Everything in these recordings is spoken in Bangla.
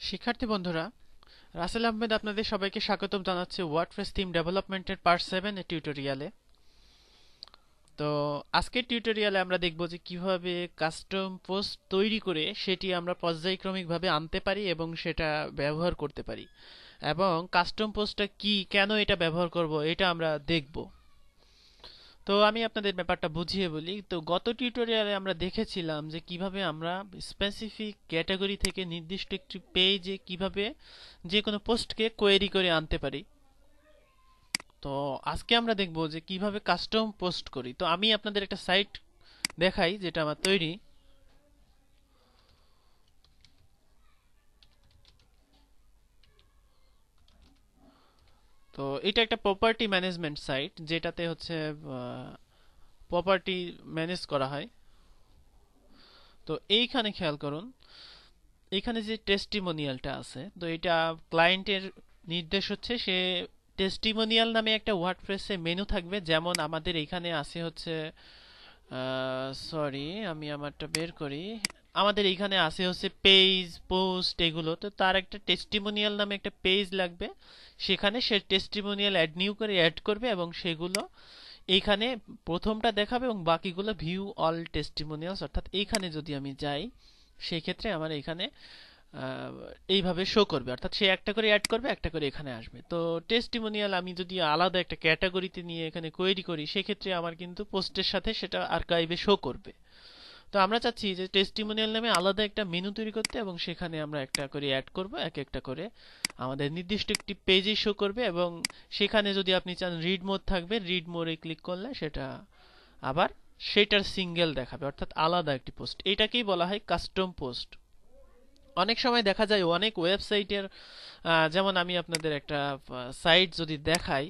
শিক্ষার্থী বন্ধুরা, রাসেল আহমেদ আপনাদের সবাইকে স্বাগতম জানাচ্ছে ওয়ার্ডপ্রেস থিম ডেভেলপমেন্টের পার্ট 7 এর টিউটোরিয়ালে। তো আজকের টিউটোরিয়ালে আমরা দেখব যে কিভাবে কাস্টম পোস্ট তৈরি করে সেটি আমরা পর্যায়ক্রমিকভাবে আনতে পারি এবং সেটা ব্যবহার করতে পারি, এবং কাস্টম পোস্টটা কি, কেন এটা ব্যবহার করব, এটা আমরা দেখব। তো আমি আপনাদের ব্যাপারটা বুঝিয়ে বলি। তো গত টিউটোরিয়ালে আমরা দেখেছিলাম যে কিভাবে আমরা স্পেসিফিক ক্যাটাগরি থেকে নির্দিষ্ট একটি পেজে কিভাবে যে কোনো পোস্টকে কোয়েরি করে আনতে পারি। তো আজকে আমরা দেখব যে কিভাবে কাস্টম পোস্ট করি। তো আমি আপনাদের একটা সাইট দেখাই যেটা আমার তৈরি। তো এটা একটা প্রপার্টি ম্যানেজমেন্ট সাইট, যেটাতে হচ্ছে প্রপার্টি ম্যানেজ করা হয়। তো এইখানে খেয়াল করুন, এখানে যে টেস্টিমোনিয়ালটা আছে, তো এটা ক্লায়েন্টের নির্দেশ হচ্ছে সে টেস্টিমোনিয়াল নামে একটা ওয়ার্ডপ্রেসে মেনু থাকবে। যেমন আমাদের এখানে আছে হচ্ছে, সরি আমি আমারটা বের করি, আমাদের এইখানে আছে হচ্ছে পেজ, পোস্ট, এগুলো। তো তার একটা টেস্টিমোনিয়াল নামে একটা পেজ লাগবে, সেখানে সে টেস্টিমোনিয়াল অ্যাড নিউ করে অ্যাড করবে এবং সেগুলো এইখানে প্রথমটা দেখাবে এবং বাকিগুলো ভিউ অল টেস্টিমোনিয়ালস। অর্থাৎ এইখানে যদি আমি যাই, সেই ক্ষেত্রে আমার এখানে আহ, এইভাবে শো করবে, অর্থাৎ সে একটা করে অ্যাড করবে, একটা করে এখানে আসবে। তো টেস্টিমোনিয়াল আমি যদি আলাদা একটা ক্যাটাগরিতে নিয়ে এখানে কোয়েরি করি, সেক্ষেত্রে আমার কিন্তু পোস্টের সাথে সেটা আর্কাইভে শো করবে। তো আমরা চাচ্ছি যে টেস্টিমোনিয়াল নামে আলাদা একটা মেনু তৈরি করতে, এবং সেখানে আমরা একটা করে অ্যাড করব, এক একটা করে আমাদের নির্দিষ্ট একটি পেজে শো করবে। এবং সেখানে যদি আপনি চান রিড মোড থাকবে, রিড মোডে ক্লিক করলে সেটা আবার সেটার সিঙ্গেল দেখাবে, অর্থাৎ আলাদা একটি পোস্ট। এটাকেই বলা হয় কাস্টম পোস্ট। অনেক সময় দেখা যায় অনেক ওয়েবসাইটের, যেমন আমি আপনাদের একটা সাইট যদি দেখাই,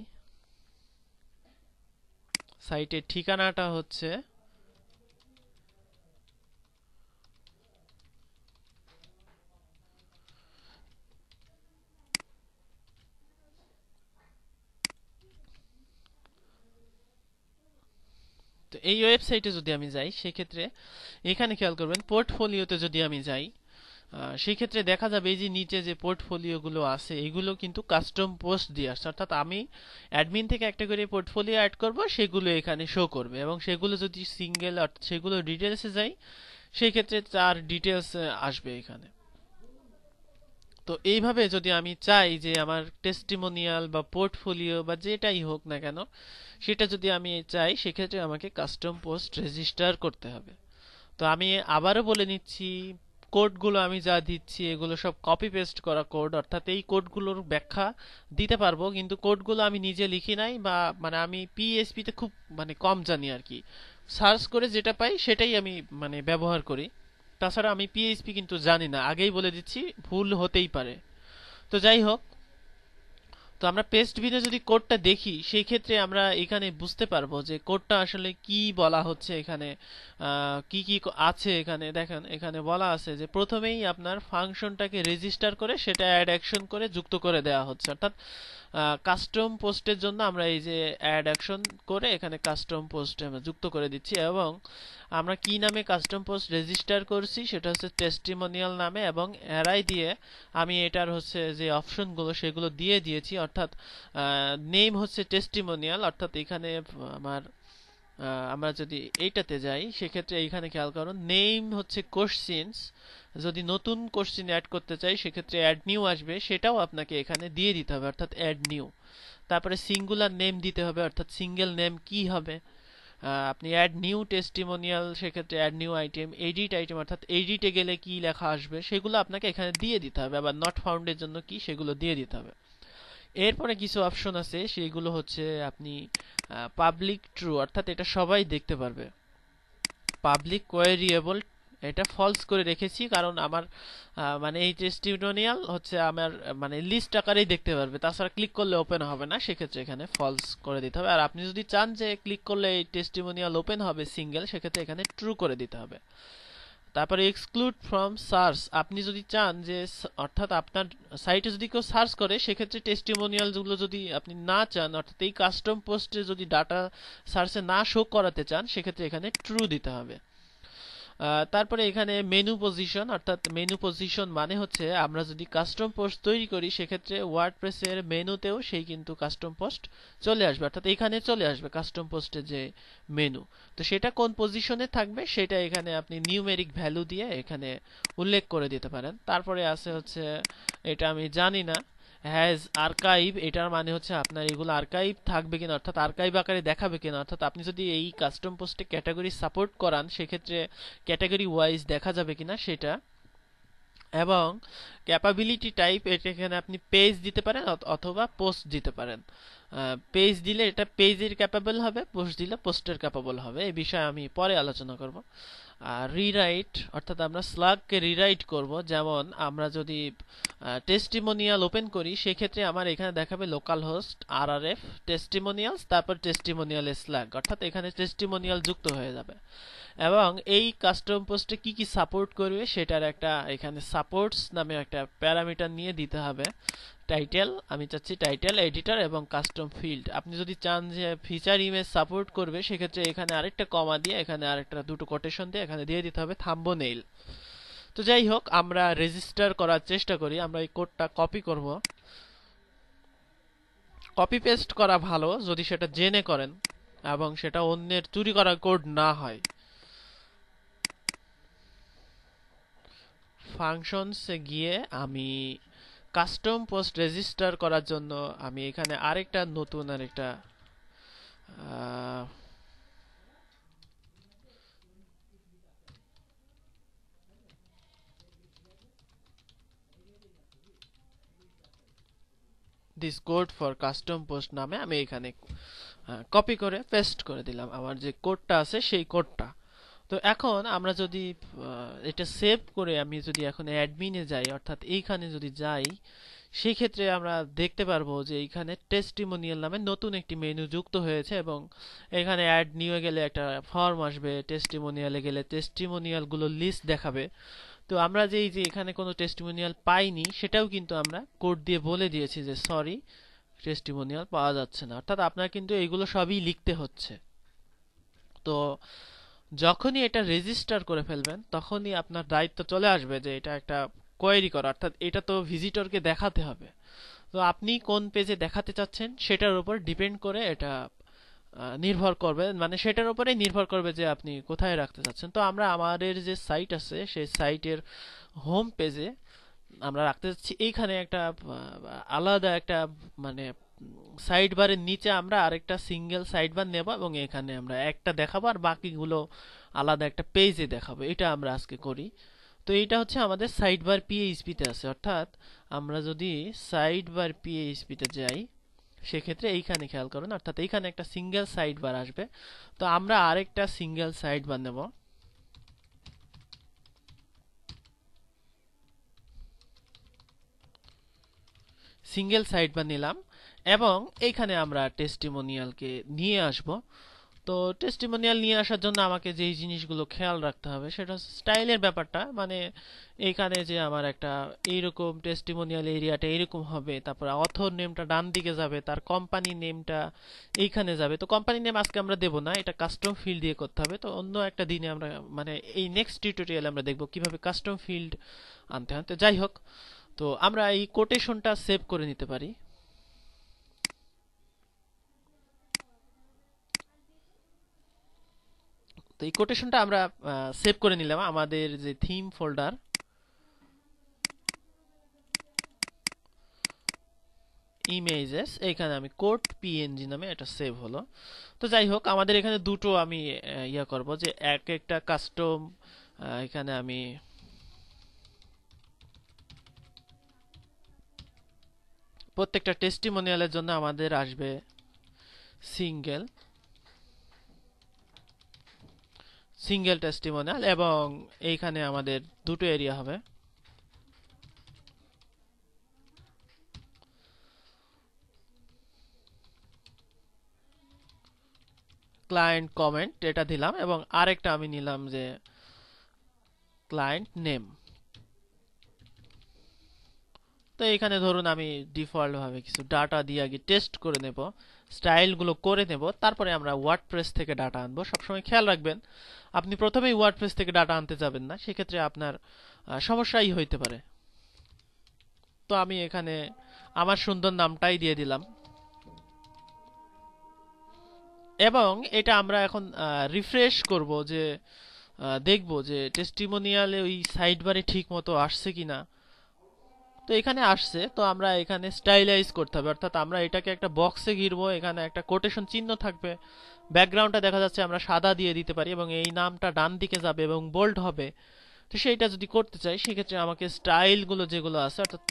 সাইটের ঠিকানাটা হচ্ছে, তো এই ওয়েবসাইটে যদি আমি যাই, সেক্ষেত্রে এখানে খেয়াল করবেন পোর্টফোলিওতে যদি আমি যাই, সেই ক্ষেত্রে দেখা যাবে এই যে নিচে যে পোর্টফোলিও গুলো আছে, এগুলো কিন্তু কাস্টম পোস্ট দিয়ে আসছে। অর্থাৎ আমি অ্যাডমিন থেকে একটা করে পোর্টফোলিও অ্যাড করব, সেগুলো এখানে শো করবে, এবং সেগুলো যদি সিঙ্গেল, অর্থাৎ সেগুলো ডিটেলসে যাই, সেই ক্ষেত্রে তার ডিটেলস আসবে এখানে। তো এইভাবে যদি আমি চাই যে আমার টেস্টিমোনিয়াল বা পোর্টফোলিও বা যেটাই হোক না কেন, সেটা যদি আমি চাই, সেক্ষেত্রে আমাকে কাস্টম পোস্ট রেজিস্টার করতে হবে। তো আমি আবারও বলে নিচ্ছি, কোডগুলো আমি যা দিচ্ছি এগুলো সব কপি পেস্ট করা কোড, অর্থাৎ এই কোডগুলোর ব্যাখ্যা দিতে পারবো, কিন্তু কোডগুলো আমি নিজে লিখি নাই, বা মানে আমি পিএইচপি তে খুব কম জানি আর কি। সার্চ করে যেটা পাই সেটাই আমি ব্যবহার করি। তাছাড়া আমি পিএইচপি কিন্তু জানি না, আগেই বলে দিচ্ছি, ভুল হতেই পারে। তো যাই হোক, তো আমরা পেস্ট বিনে যদি কোডটা দেখি, সেই ক্ষেত্রে আমরা এখানে বুঝতে পারবো যে কোডটা আসলে কি বলা হচ্ছে এখানে। কি কি আছে এখানে দেখেন, এখানে বলা আছে যে প্রথমেই আপনার ফাংশনটাকে রেজিস্টার করে সেটা অ্যাড অ্যাকশন করে যুক্ত করে দেওয়া হচ্ছে। অর্থাৎ কাস্টম পোস্টের জন্য আমরা এই যে অ্যাড অ্যাকশন করে এখানে কাস্টম পোস্ট আমরা যুক্ত করে দিচ্ছি, এবং আমরা কি নামে কাস্টম পোস্ট রেজিস্টার করছি সেটা হচ্ছে টেস্টিমোনিয়াল নামে, এবং অ্যারাই দিয়ে আমি এটার হচ্ছে যে অপশনগুলো সেগুলো দিয়ে দিয়েছি। অর্থাৎ নেম হচ্ছে টেস্টিমোনিয়াল, অর্থাৎ এখানে আমার আমরা যদি এইটাতে যাই, সেক্ষেত্রে এইখানে খেয়াল করুন নেম হচ্ছে কোশ্চিনস। যদি নতুন কোশ্চিন অ্যাড করতে চাই, সেক্ষেত্রে অ্যাড নিউ আসবে, সেটাও আপনাকে এখানে দিয়ে দিতে হবে, অর্থাৎ অ্যাড নিউ। তারপরে সিঙ্গুলার নেম দিতে হবে, অর্থাৎ সিঙ্গেল নেম কি হবে। আপনি অ্যাড নিউ টেস্টিমোনিয়াল, সেক্ষেত্রে add new item, edit item, অর্থাৎ এডিটে গেলে কি লেখা আসবে সেগুলো আপনাকে এখানে দিয়ে দিতে হবে। আবার নট ফাউন্ডের জন্য কি, সেগুলো দিয়ে দিতে হবে। এরপরে কিছু অপশন আছে, সেগুলো হচ্ছে আপনি পাবলিক ট্রু, অর্থাৎ এটা সবাই দেখতে পারবে। পাবলিক কোয়েরিয়েবল, এটা ফলস করে রেখেছি, কারণ আমার এই টেস্টিমোনিয়াল হচ্ছে আমার লিস্ট আকারেই দেখতে পারবে, তাছাড়া ক্লিক করলে ওপেন হবে না, সেক্ষেত্রে এখানে ফলস করে দিতে হবে। আর আপনি যদি চান যে ক্লিক করলে এই টেস্টিমোনিয়াল ওপেন হবে সিঙ্গেল, সেক্ষেত্রে এখানে ট্রু করে দিতে হবে। তারপরে এক্সক্লুড ফ্রম সার্চ, আপনি যদি চান যে অর্থাৎ আপনার সাইটে যদি কেউ সার্চ করে, সেক্ষেত্রে টেস্টিমোনিয়াল গুলো যদি আপনি না চান, অর্থাৎ এই কাস্টম পোস্টে যদি ডাটা সার্চে না শো করাতে চান, সেক্ষেত্রে এখানে ট্রু দিতে হবে। তারপরে এখানে মেনু পজিশন, অর্থাৎ মেনু পজিশন মানে হচ্ছে আমরা যদি কাস্টম পোস্ট তৈরি করি সেক্ষেত্রে ওয়ার্ডপ্রেসের মেনুতেও সেই কিন্তু কাস্টম পোস্ট চলে আসবে, অর্থাৎ এখানে চলে আসবে কাস্টম পোস্টের যে মেনু। তো সেটা কোন পজিশনে থাকবে সেটা এখানে আপনি নিউমেরিক ভ্যালু দিয়ে এখানে উল্লেখ করে দিতে পারেন। তারপরে আছে হচ্ছে, এটা আমি জানি না, হ্যাজ আর্কাইভ, এটার মানে হচ্ছে আপনার এগুলো আর্কাইভ থাকবে কিনা, অর্থাৎ আর্কাইভ আকারে দেখাবে কিনা, অর্থাৎ আপনি যদি এই কাস্টম পোস্টে ক্যাটাগরি সাপোর্ট করান সেক্ষেত্রে ক্যাটাগরি ওয়াইজ দেখা যাবে কিনা সেটা। এবং ক্যাপাবিলিটি টাইপ, এটা এখানে আপনি পেজ দিতে পারেন অথবা পোস্ট দিতে পারেন। পেজ দিলে এটা পেজের ক্যাপাবল হবে, পোস্ট দিলে পোস্টের ক্যাপাবল হবে। এই বিষয়ে আমি পরে আলোচনা করব। আর রিরাইট, অর্থাৎ আমরা স্লাগকে রিরাইট করব। যেমন আমরা যদি টেস্টিমোনিয়াল ওপেন করি সেক্ষেত্রে আমার এখানে দেখাবে লোকাল হোস্ট RRF টেস্টিমোনিয়ালস, তারপর টেস্টিমোনিয়াল স্ল্যাগ, অর্থাৎ এখানে টেস্টিমোনিয়াল যুক্ত হয়ে যাবে। এবং এই কাস্টম পোস্টে কি কি সাপোর্ট করবে সেটার একটা এখানে সাপোর্টস নামে একটা প্যারামিটার নিয়ে দিতে হবে। টাইটেল, আমি চাচ্ছি টাইটেল, এডিটর এবং কাস্টম ফিল্ড। আপনি যদি চান যে ফিচার ইমেজ সাপোর্ট করবে সেক্ষেত্রে এখানে আরেকটা কমা দিয়ে এখানে আরেকটা দুটো কোটেশন দিয়ে এখানে দিয়ে দিতে হবে থাম্বনেইল। তো যাই হোক, আমরা রেজিস্টার করার চেষ্টা করি। আমরা এই কোডটা কপি করব। কপি পেস্ট করা ভালো যদি সেটা জেনে করেন এবং সেটা অন্যের চুরি করা কোড না হয়। ফাংশনসে গিয়ে আমি কাস্টম পোস্ট রেজিস্টার করার জন্য আমি এখানে আরেকটা নতুন আরেকটা this code for custom post নামে আমি এখানে কপি করে পেস্ট করে দিলাম আমার যে কোডটা আছে সেই কোডটা। তো এখন আমরা যদি এটা সেভ করে আমি যদি এখন অ্যাডমিনে যাই, অর্থাৎ এইখানে যদি যাই সেই ক্ষেত্রে আমরা দেখতে পারবো যে এইখানে টেস্টিমোনিয়াল নামে নতুন একটি মেনু যুক্ত হয়েছে এবং এখানে অ্যাড নিয়ে গেলে একটা ফর্ম আসবে, টেস্টিমোনিয়ালে গেলে টেস্টিমোনিয়াল গুলো লিস্ট দেখাবে। তো আমরা যে এই যে এখানে কোনো টেস্টিমোনিয়াল পাইনি সেটাও কিন্তু আমরা কোড দিয়ে বলে দিয়েছি যে সরি, টেস্টিমোনিয়াল পাওয়া যাচ্ছে না, অর্থাৎ আপনার কিন্তু এগুলো সবই লিখতে হচ্ছে। তো যখনই এটা রেজিস্টার করে ফেলবেন তখনই আপনার দায়িত্ব চলে আসবে যে এটা একটা কোয়েরি করা, অর্থাৎ এটা তো ভিজিটরকে দেখাতে হবে। তো আপনি কোন পেজে দেখাতে চাচ্ছেন সেটার উপর ডিপেন্ড করে এটা নির্ভর করবে, মানে সেটার উপরেই নির্ভর করবে যে আপনি কোথায় রাখতে চাচ্ছেন। তো আমরা আমাদের যে সাইট আছে সেই সাইটের হোম পেজে আমরা রাখতে চাচ্ছি। এইখানে একটা আলাদা একটা মানে সাইড বারের নিচে আমরা আরেকটা সিঙ্গেল সাইড বার নেব এবং এখানে আমরা একটা দেখাবো আর বাকিগুলো আলাদা একটা পেজে দেখাবো। এটা আমরা আজকে করি। তো এটা হচ্ছে আমাদের সাইড বার পিএইচপি তে আছে, অর্থাৎ আমরা যদি সাইড বার পিএইচপি তে যাই সেক্ষেত্রে এইখানে খেয়াল করুন, অর্থাৎ এইখানে একটা সিঙ্গেল সাইড বার আসবে। তো আমরা আরেকটা সিঙ্গেল সাইড বার নেব। সিঙ্গেল সাইড বার নিলাম এবং এইখানে আমরা টেস্টিমোনিয়ালকে নিয়ে আসব। তো টেস্টিমোনিয়াল নিয়ে আসার জন্য আমাকে যেই জিনিসগুলো খেয়াল রাখতে হবে সেটা হচ্ছে স্টাইলের ব্যাপারটা, মানে এইখানে যে আমার একটা এইরকম টেস্টিমোনিয়াল এরিয়াটা এরকম হবে, তারপর অথর নেমটা ডান দিকে যাবে, তার কোম্পানি নেমটা এইখানে যাবে। তো কোম্পানি নেম আজকে আমরা দেব না, এটা কাস্টম ফিল্ড দিয়ে করতে হবে। তো অন্য একটা দিনে আমরা মানে এই নেক্সট টিউটোরিয়ালে আমরা দেখব কিভাবে কাস্টম ফিল্ড আনতে হয়। তো যাই হোক, তো আমরা এই কোটেশনটা সেভ করে নিতে পারি। তো এই কোটেশনটা আমরা সেভ করে নিলাম আমাদের যে থিম ফোল্ডার, ইমেজেস, এখানে আমি কোড পিএনজি নামে এটা সেভ হলো। তো যাই হোক, আমাদের এখানে দুটো আমি ইয়া করব যে এক একটা কাস্টম, এখানে আমি প্রত্যেকটা টেস্টিমোনিয়ালের জন্য আমাদের আসবে সিঙ্গেল টেস্টিমোনিয়াল এবং এইখানে আমাদের দুটো এরিয়া হবে। ক্লায়েন্ট কমেন্ট এটা দিলাম এবং আরেকটা আমি নিলাম যে ক্লায়েন্ট নেম। তো তো এখানে ধরুন আমি ডিফল্ট ভাবে কিছু ডাটা দিয়ে আগে টেস্ট করে নেব, স্টাইলগুলো করে নেব, তারপরে আমরা ওয়ার্ডপ্রেস থেকে ডাটা আনবো। সবসময় খেয়াল রাখবেন আপনি প্রথমেই ওয়ার্ডপ্রেস থেকে ডাটা আনতে যাবেন না, সেক্ষেত্রে আপনার সমস্যাই হইতে পারে। তো আমি এখানে আমার সুন্দর নামটাই দিয়ে দিলাম, এবং এটা আমরা এখন রিফ্রেশ করব, যে দেখব যে টেস্টিমোনিয়ালে ওই সাইড বারে ঠিক মতো আসছে কিনা। তো এখানে আসছে, তো আমরা এখানে স্টাইলাইজ করতে হবে, অর্থাৎ আমরা এটাকে একটা বক্সে ঘিরবো, এখানে একটা কোটেশন চিহ্ন থাকবে, ব্যাকগ্রাউন্ডটা দেখা যাচ্ছে আমরা সাদা দিয়ে দিতে পারি, এবং এই নামটা ডান দিকে যাবে এবং বোল্ড হবে। তো সেইটা যদি করতে চাই সেক্ষেত্রে আমাকে স্টাইলগুলো যেগুলো আছে, অর্থাৎ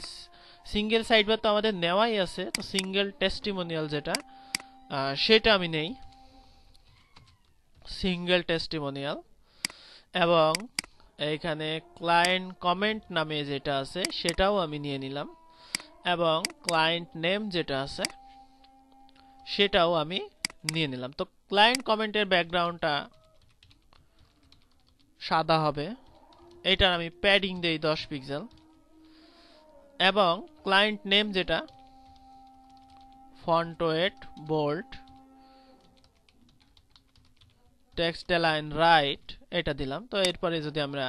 সিঙ্গেল সাইড বার তো আমাদের নেওয়াই আছে, তো সিঙ্গেল টেস্টিমোনিয়াল যেটা সেটা আমি নেই, সিঙ্গেল টেস্টিমোনিয়াল। এবং এইখানে ক্লায়েন্ট কমেন্ট নামে যেটা আছে সেটাও আমি নিয়ে নিলাম, এবং ক্লায়েন্ট নেম যেটা আছে সেটাও আমি নিয়ে নিলাম। তো ক্লায়েন্ট কমেন্টের ব্যাকগ্রাউন্ডটা সাদা হবে, এটার আমি প্যাডিং দেই 10 পিক্সেল, এবং ক্লায়েন্ট নেম যেটা font weight bold, text align right এটা দিলাম। তো এরপরে যদি আমরা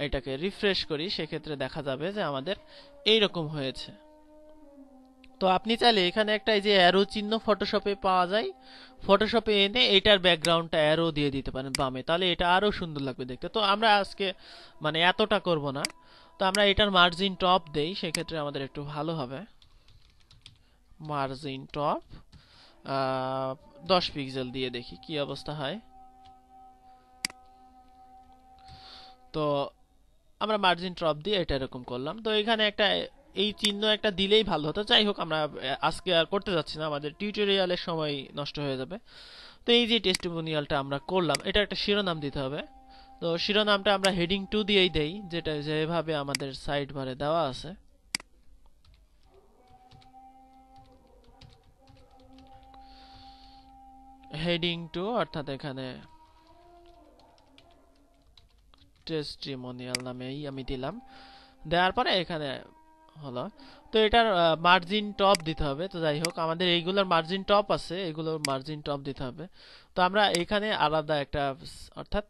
এটাকে রিফ্রেশ করি সেক্ষেত্রে দেখা যাবে যে আমাদের এইরকম হয়েছে। তো আপনি চাইলে এখানে একটা এই যে অ্যারো চিহ্ন ফটোশপে পাওয়া যায়, ফটোশপে এনে এটার ব্যাকগ্রাউন্ডটা অ্যারো দিয়ে দিতে পারেন বামে, তাহলে এটা আরো সুন্দর লাগবে দেখতে। তো আমরা আজকে মানে এতটা করব না, তো আমরা এটার মার্জিন টপ দেই, সেক্ষেত্রে আমাদের একটু ভালো হবে। মার্জিন টপ 10 পিক্সেল দিয়ে দেখি কি অবস্থা হয়। তো আমরা মার্জিন টপ দিয়ে এটা এরকম করলাম। তো এখানে একটা এই চিহ্ন একটা দিলেই ভালো হতো, যাই হোক আমরা আজকে আর করতে যাচ্ছি না, আমাদের টিউটোরিয়ালের সময় নষ্ট হয়ে যাবে। তো এই যে টেস্টিমোনিয়ালটা আমরা করলাম, এটা একটা শিরোনাম দিতে হবে। তো শিরোনামটা আমরা হেডিং 2 দিয়েই দেই, যেটা যেভাবে আমাদের সাইড বারে দেওয়া আছে। হেডিং 2 অর্থাৎ এখানে টেস্টিমোনিয়াল নামেই আমি দিলাম, দেওয়ার পরে এখানে হলো। তো এটার মার্জিন টপ দিতে হবে। তো যাই হোক আমাদের এইগুলোর মার্জিন টপ আছে, এগুলোর মার্জিন টপ দিতে হবে। তো আমরা এখানে আলাদা একটা অর্থাৎ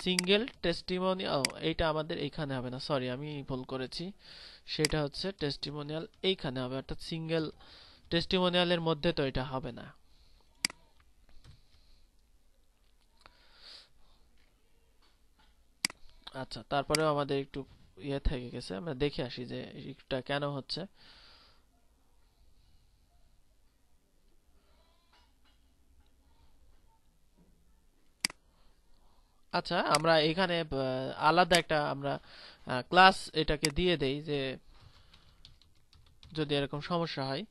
সিঙ্গেল টেস্টিমোনিয়াল, এইটা আমাদের এইখানে হবে না, সরি আমি ভুল করেছি, সেটা হচ্ছে টেস্টিমোনিয়াল এইখানে হবে, অর্থাৎ সিঙ্গেল টেস্টিমোনিয়ালের মধ্যে তো এটা হবে না। আচ্ছা, তারপরেও আমাদের একটু ইয়ে থেকে গেছে, আমরা দেখে আসি যে এটা কেন হচ্ছে। আচ্ছা, আমরা এখানে আলাদা একটা আমরা ক্লাস এটাকে দিয়ে দেই, যে যদি এরকম সমস্যা হয়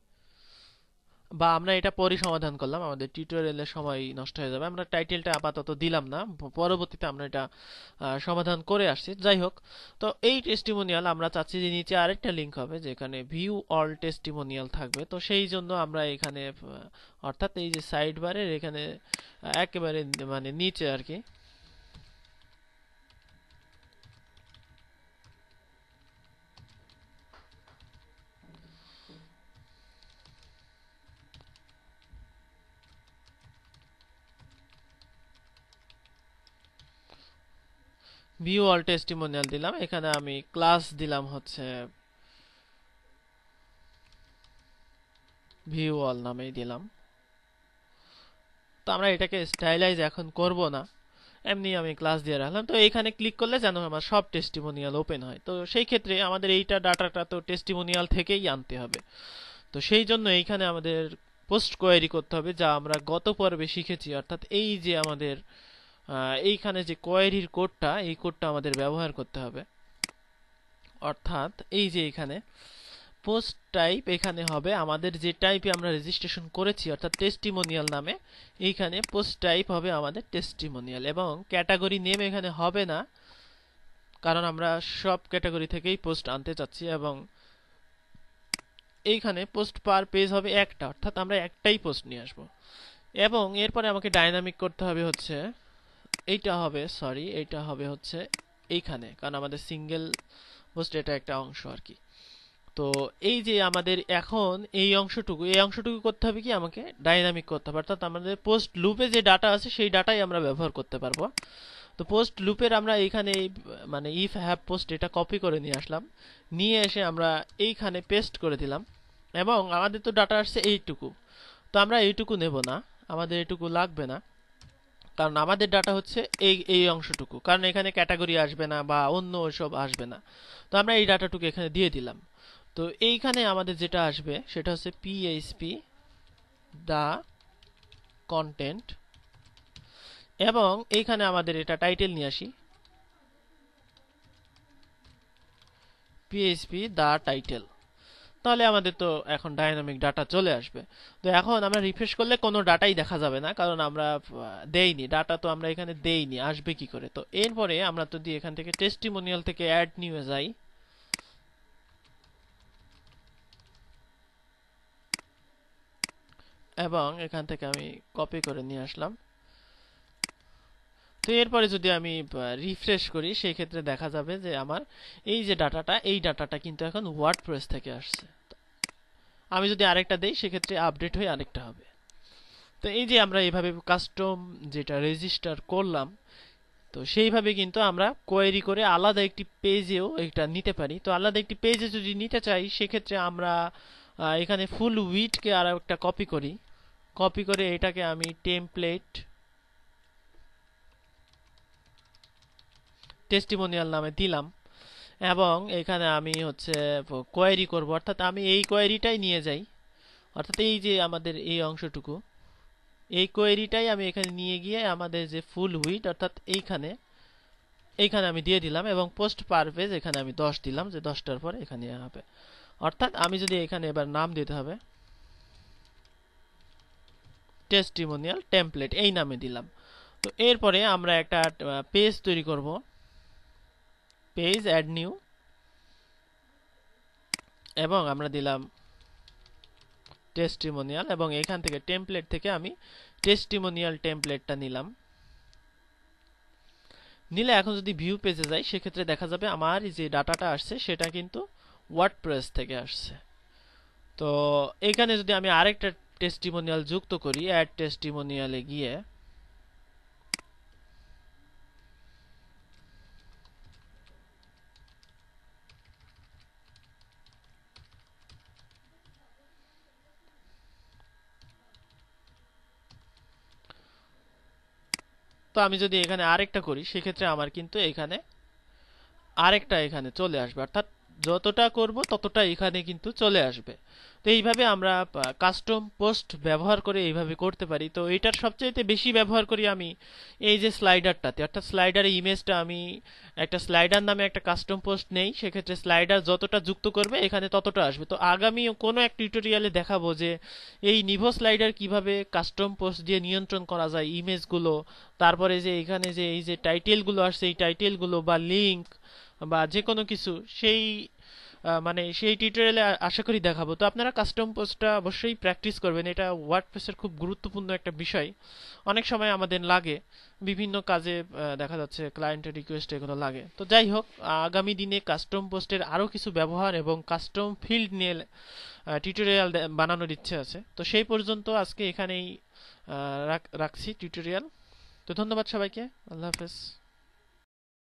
বা আমরা এটা পরে সমাধান করলাম, আমাদের টিউটোরিয়ালের সময় নষ্ট হয়ে যাবে, আমরা টাইটেলটা আপাতত দিলাম না, পরবর্তীতে আমরা এটা সমাধান করে আসছি। যাই হোক, তো এই টেস্টিমোনিয়াল আমরা চাচ্ছি যে নিচে আরেকটা লিংক হবে যেখানে ভিউ অল টেস্টিমোনিয়াল থাকবে। তো সেই জন্য আমরা এখানে অর্থাৎ এই যে সাইড বারের এখানে একেবারে মানে নিচে আর কি ভিউ অল টেস্টিমোনিয়াল দিলাম, এখানে আমি ক্লাস দিলাম হচ্ছে ভিউ অল নামেই দিলাম। তো আমরা এটাকে স্টাইলাইজ এখন করব না, এমনি আমি ক্লাস দিয়ে রাখলাম। তো এইখানে ক্লিক করলে যেন আমার সব টেস্টিমোনিয়াল ওপেন হয়। তো সেই ক্ষেত্রে আমাদের এইটা ডাটাটা তো টেস্টিমোনিয়াল থেকেই আনতে হবে। তো সেই জন্য এইখানে আমাদের পোস্ট কোয়েরি করতে হবে, যা আমরা গত পর্বে শিখেছি, অর্থাৎ এই যে আমাদের এইখানে যে কোয়েরির কোডটা, এই কোডটা আমাদের ব্যবহার করতে হবে। অর্থাৎ এই যে এখানে পোস্ট টাইপ এখানে হবে আমাদের যে টাইপে আমরা রেজিস্ট্রেশন করেছি, অর্থাৎ টেস্টিমোনিয়াল নামে, এইখানে পোস্ট টাইপ হবে আমাদের টেস্টিমোনিয়াল, এবং ক্যাটাগরি নেম এখানে হবে না, কারণ আমরা সব ক্যাটাগরি থেকেই পোস্ট আনতে চাচ্ছি। এবং এইখানে পোস্ট পার পেজ হবে একটা, অর্থাৎ আমরা একটাই পোস্ট নিয়ে আসবো। এবং এরপরে আমাকে ডাইনামিক করতে হবে হচ্ছে এইটা হবে, সরি এইটা হবে হচ্ছে এইখানে, কারণ আমাদের সিঙ্গেল পোস্ট এটা একটা অংশ আর কি। তো এই যে আমাদের এখন এই অংশটুকু করতে হবে কি, আমাকে ডাইনামিক করতে হবে, অর্থাৎ আমাদের পোস্ট লুপে যে ডাটা আছে সেই ডাটাই আমরা ব্যবহার করতে পারবো। তো পোস্ট লুপের আমরা এইখানে মানে ইফ হ্যাভ পোস্ট এটা কপি করে নিয়ে আসলাম, নিয়ে এসে আমরা এইখানে পেস্ট করে দিলাম, এবং আমাদের তো ডাটা আসছে এইটুকু। তো আমরা এইটুকু নেব না, আমাদের এইটুকু লাগবে না, কারণ আমাদের ডাটা হচ্ছে এই এই অংশটুকু, কারণ এখানে ক্যাটাগরি আসবে না বা অন্য সব আসবে না। তো আমরা এই ডাটাটুকু এখানে দিয়ে দিলাম। তো এইখানে আমাদের যেটা আসবে সেটা হচ্ছে পিএইচপি দা কন্টেন্ট, এবং এইখানে আমাদের এটা টাইটেল নিয়ে আসি, পিএইচপি দা টাইটেল। তাহলে আমাদের তো এখন ডাইনামিক ডাটা চলে আসবে। তো এখন আমরা রিফ্রেশ করলে কোনো ডাটাই দেখা যাবে না, কারণ আমরা দেইনি ডাটা, তো আমরা এখানে দেইনি, আসবে কি করে। তো এরপরে আমরা যদি এখান থেকে টেস্টিমোনিয়াল থেকে অ্যাড নিউয়ে যাই, এবং এখান থেকে আমি কপি করে নিয়ে আসলাম। তো এরপরে যদি আমি রিফ্রেশ করি, সেই ক্ষেত্রে দেখা যাবে যে আমার এই যে ডাটাটা, এই ডাটাটা কিন্তু এখন ওয়ার্ডপ্রেস থেকে আসছে। আমি যদি আরেকটা দেই, সেক্ষেত্রে আপডেট হয়ে আরেকটা হবে। তো এই যে আমরা এইভাবে কাস্টম যেটা রেজিস্টার করলাম, তো সেইভাবে কিন্তু আমরা কোয়েরি করে আলাদা একটি পেজেও এটা নিতে পারি। তো আলাদা একটি পেজে যদি নিতে চাই, সেক্ষেত্রে আমরা এখানে ফুল উইডকে আর একটা কপি করি, কপি করে এটাকে আমি টেস্টিমোনিয়াল নামে দিলাম, এবং এখানে আমি হচ্ছে কোয়েরি করব, অর্থাৎ আমি এই কোয়েরিটাই নিয়ে যাই, অর্থাৎ এই যে আমাদের এই অংশটুকু, এই কোয়েরিটাই আমি এখানে নিয়ে গিয়ে আমাদের যে ফুল উইড অর্থাৎ এইখানে এইখানে আমি দিয়ে দিলাম, এবং পোস্ট পার পেজ এখানে আমি 10 দিলাম, যে 10টার পরে এখানে হবে। অর্থাৎ আমি যদি এখানে এবার নাম দিতে হবে টেস্টিমোনিয়াল টেমপ্লেট, এই নামে দিলাম। তো এরপরে আমরা একটা পেজ তৈরি করব, পেজ অ্যাড নিউ, এবং আমরা দিলাম টেস্টিমোনিয়াল, এবং এখান থেকে টেমপ্লেট থেকে আমি টেস্টিমোনিয়াল টেমপ্লেটটা নিলাম। নিলে এখন যদি ভিউ পেজে যাই, সেক্ষেত্রে দেখা যাবে আমার যে ডাটাটা আসছে সেটা কিন্তু ওয়ার্ডপ্রেস থেকে আসছে। তো এখানে যদি আমি আরেকটা টেস্টিমোনিয়াল যুক্ত করি, অ্যাড টেস্টিমোনিয়ালে গিয়ে, তো আমি যদি এখানে আরেকটা করি, সেক্ষেত্রে আমার কিন্তু এখানে আরেকটা এখানে চলে আসবে, অর্থাৎ যতটা করব ততটা এখানে কিন্তু চলে আসবে। তো এইভাবে আমরা কাস্টম পোস্ট ব্যবহার করে এইভাবে করতে পারি। তো এটার সবচাইতে বেশি ব্যবহার করি আমি এই যে স্লাইডারটাতে, অর্থাৎ স্লাইডারের ইমেজটা আমি একটা স্লাইডার নামে একটা কাস্টম পোস্ট নেই, সেক্ষেত্রে স্লাইডার যতটা যুক্ত করবে এখানে ততটা আসবে। তো আগামী কোনো এক টিউটোরিয়ালে দেখাবো যে এই নিভো স্লাইডার কিভাবে কাস্টম পোস্ট দিয়ে নিয়ন্ত্রণ করা যায় ইমেজগুলো, তারপরে যে এখানে যে এই যে টাইটেলগুলো আসছে, এই টাইটেলগুলো বা লিঙ্ক বা যে কোনো কিছু, সেই মানে সেই টিউটোরিয়ালে আশা করি দেখাবো। তো আপনারা কাস্টম পোস্টটা অবশ্যই প্র্যাকটিস করবেন, এটা ওয়ার্ডপ্রেসের খুব গুরুত্বপূর্ণ একটা বিষয়। অনেক সময় আমাদের লাগে বিভিন্ন কাজে, দেখা যাচ্ছে ক্লায়েন্টের রিকোয়েস্ট এগুলো লাগে। তো যাই হোক, আগামী দিনে কাস্টম পোস্টের আরও কিছু ব্যবহার এবং কাস্টম ফিল্ড নিয়ে টিউটোরিয়াল বানানোর ইচ্ছে আছে। তো সেই পর্যন্ত আজকে এখানেই রাখছি টিউটোরিয়াল। তো ধন্যবাদ সবাইকে, আল্লাহ হাফেজ।